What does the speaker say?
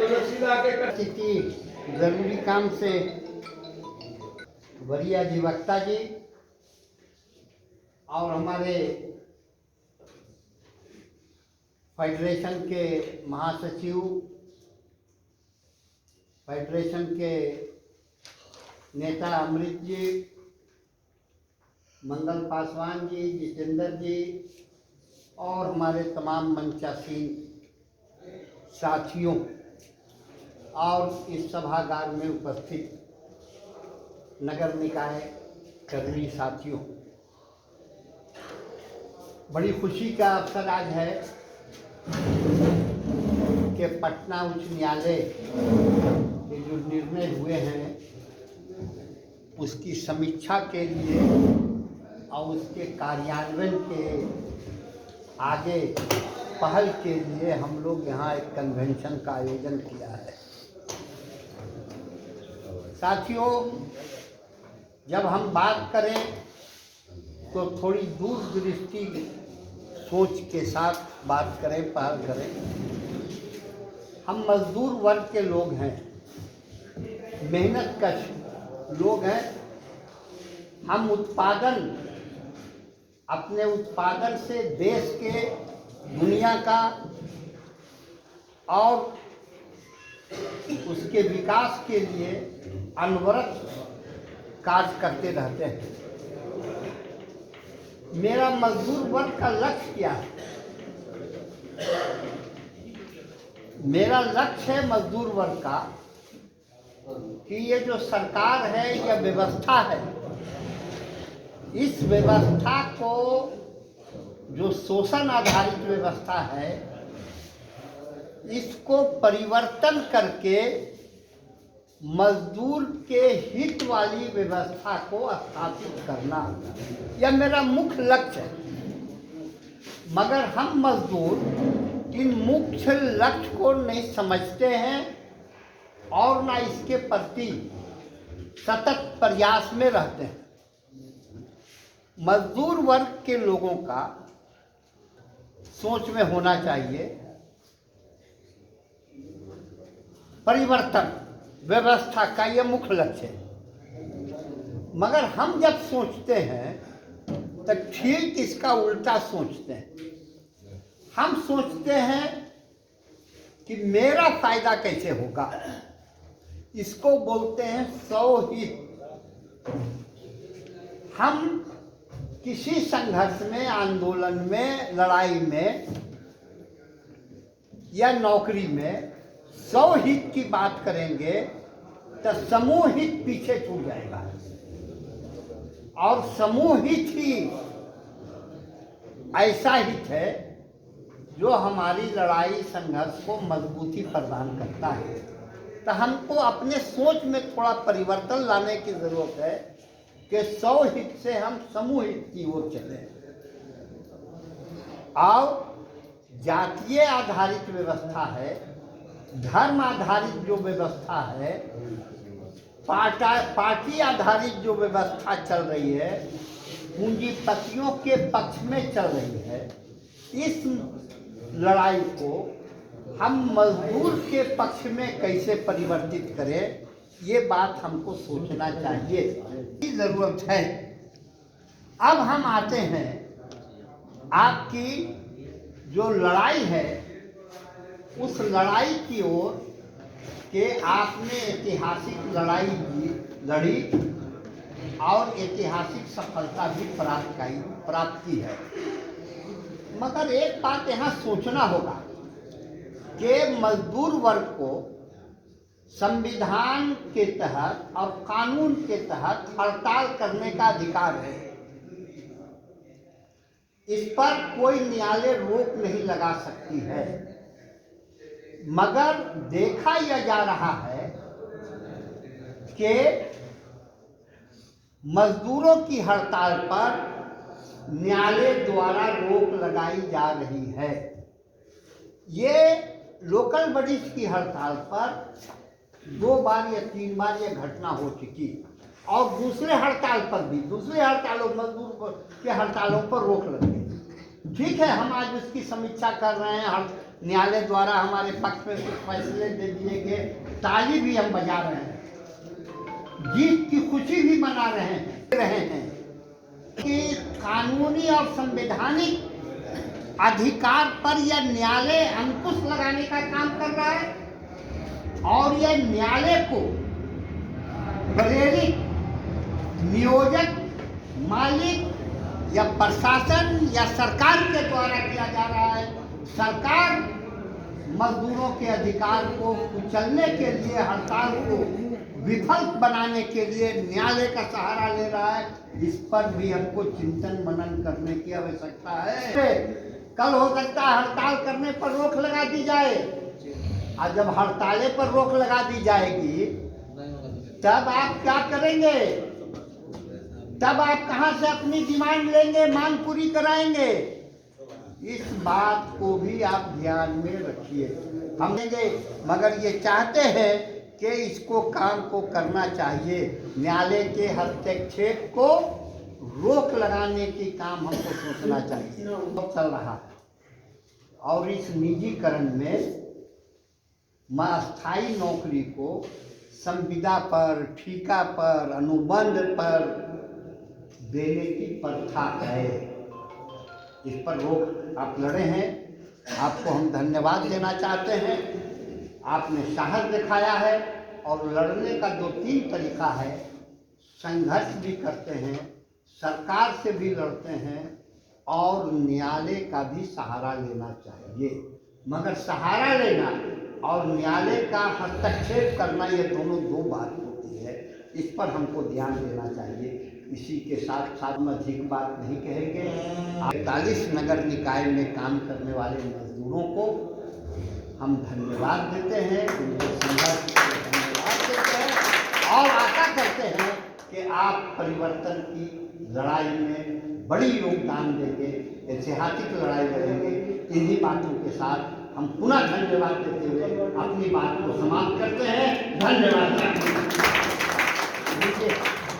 किसी जरूरी काम से वरीय अधिवक्ता जी और हमारे फेडरेशन के महासचिव, फेडरेशन के नेता अमृत जी, मंगल पासवान जी, जितेंद्र जी और हमारे तमाम मंचासीन साथियों और इस सभागार में उपस्थित नगर निकाय कर्मी साथियों, बड़ी खुशी का अवसर आज है कि पटना उच्च न्यायालय के जो निर्णय हुए हैं उसकी समीक्षा के लिए और उसके कार्यान्वयन के आगे पहल के लिए हम लोग यहाँ एक कन्वेंशन का आयोजन किया है। साथियों, जब हम बात करें तो थोड़ी दूरदृष्टि सोच के साथ बात करें, पहल करें। हम मजदूर वर्ग के लोग हैं, मेहनतकश लोग हैं। हम अपने उत्पादन से देश के, दुनिया का और उसके विकास के लिए अनवरत कार्य करते रहते हैं। मेरा मजदूर वर्ग का लक्ष्य क्या है? मेरा लक्ष्य है मजदूर वर्ग का कि ये जो सरकार है या व्यवस्था है, इस व्यवस्था को, जो शोषण आधारित व्यवस्था है, इसको परिवर्तन करके मजदूर के हित वाली व्यवस्था को स्थापित करना, यह मेरा मुख्य लक्ष्य है। मगर हम मजदूर इन मुख्य लक्ष्य को नहीं समझते हैं और ना इसके प्रति सतत प्रयास में रहते हैं। मजदूर वर्ग के लोगों का सोच में होना चाहिए परिवर्तन, व्यवस्था का यह मुख्य लक्ष्य है। मगर हम जब सोचते हैं तो ठीक इसका उल्टा सोचते हैं। हम सोचते हैं कि मेरा फायदा कैसे होगा, इसको बोलते हैं स्वहित। हम किसी संघर्ष में, आंदोलन में, लड़ाई में या नौकरी में स्वहित की बात करेंगे तो समूह हित पीछे छूट जाएगा और समूह हित ही ऐसा हित है जो हमारी लड़ाई, संघर्ष को मजबूती प्रदान करता है। तो हमको अपने सोच में थोड़ा परिवर्तन लाने की जरूरत है कि स्वहित से हम समूह हित की ओर चलें। और जातीय आधारित व्यवस्था है, धर्म आधारित जो व्यवस्था है, पार्टी आधारित जो व्यवस्था चल रही है, पूंजीपतियों के पक्ष में चल रही है, इस लड़ाई को हम मजदूर के पक्ष में कैसे परिवर्तित करें, ये बात हमको सोचना चाहिए, की जरूरत है। अब हम आते हैं आपकी जो लड़ाई है उस लड़ाई की ओर कि आपने ऐतिहासिक लड़ाई लड़ी और ऐतिहासिक सफलता भी प्राप्त की है। मगर एक बात यहाँ सोचना होगा कि मजदूर वर्ग को संविधान के तहत और कानून के तहत हड़ताल करने का अधिकार है। इस पर कोई न्यायालय रोक नहीं लगा सकती है। मगर देखा यह जा रहा है कि मजदूरों की हड़ताल पर न्यायालय द्वारा रोक लगाई जा रही है। ये लोकल बॉडीज की हड़ताल पर 2 बार या 3 बार यह घटना हो चुकी और दूसरे हड़ताल पर भी, दूसरे हड़तालों, मजदूर के हड़तालों पर रोक लग गई। ठीक है, हम आज उसकी समीक्षा कर रहे हैं, न्यायालय द्वारा हमारे पक्ष में कुछ फैसले दे दिए गए, ताली भी हम बजा रहे हैं, जीत की खुशी भी मना रहे हैं कि कानूनी और संवैधानिक अधिकार पर यह न्यायालय अंकुश लगाने का काम कर रहा है और यह न्यायालय को प्रेरित नियोजक, मालिक या प्रशासन या सरकार के द्वारा किया जा रहा है। सरकार मजदूरों के अधिकार को कुचलने के लिए, हड़ताल को विफल बनाने के लिए न्यायालय का सहारा ले रहा है। इस पर भी हमको चिंतन मनन करने की आवश्यकता है। कल हो सकता है हड़ताल करने पर रोक लगा दी जाए, और जब हड़ताले पर रोक लगा दी जाएगी तब आप क्या करेंगे? तब आप कहां से अपनी डिमांड लेंगे, मांग पूरी कराएंगे? इस बात को भी आप ध्यान में रखिए। हम देंगे, मगर ये चाहते हैं कि इसको काम को करना चाहिए। न्यायालय के हस्तक्षेप को रोक लगाने की काम हमको सोचना चाहिए। चल रहा है और इस निजीकरण में अस्थायी नौकरी को संविदा पर, ठेका पर, अनुबंध पर देने की प्रथा है। इस पर रोक आप लड़े हैं, आपको हम धन्यवाद देना चाहते हैं। आपने साहस दिखाया है और लड़ने का 2-3 तरीका है। संघर्ष भी करते हैं, सरकार से भी लड़ते हैं और न्यायालय का भी सहारा लेना चाहिए। मगर सहारा लेना और न्यायालय का हस्तक्षेप करना, ये दोनों 2 बात होती है। इस पर हमको ध्यान देना चाहिए। इसी के साथ साथ हम अधिक बात नहीं कहेंगे। 48 नगर निकाय में काम करने वाले मजदूरों को हम धन्यवाद देते हैं, उनके संघर्ष को धन्यवाद देते हैं और आशा करते हैं कि आप परिवर्तन की लड़ाई में बड़ी योगदान देंगे, ऐतिहासिक लड़ाई लड़ेंगे। इन्हीं बातों के साथ हम पुनः धन्यवाद देते हुए अपनी बात को समाप्त करते हैं। धन्यवाद।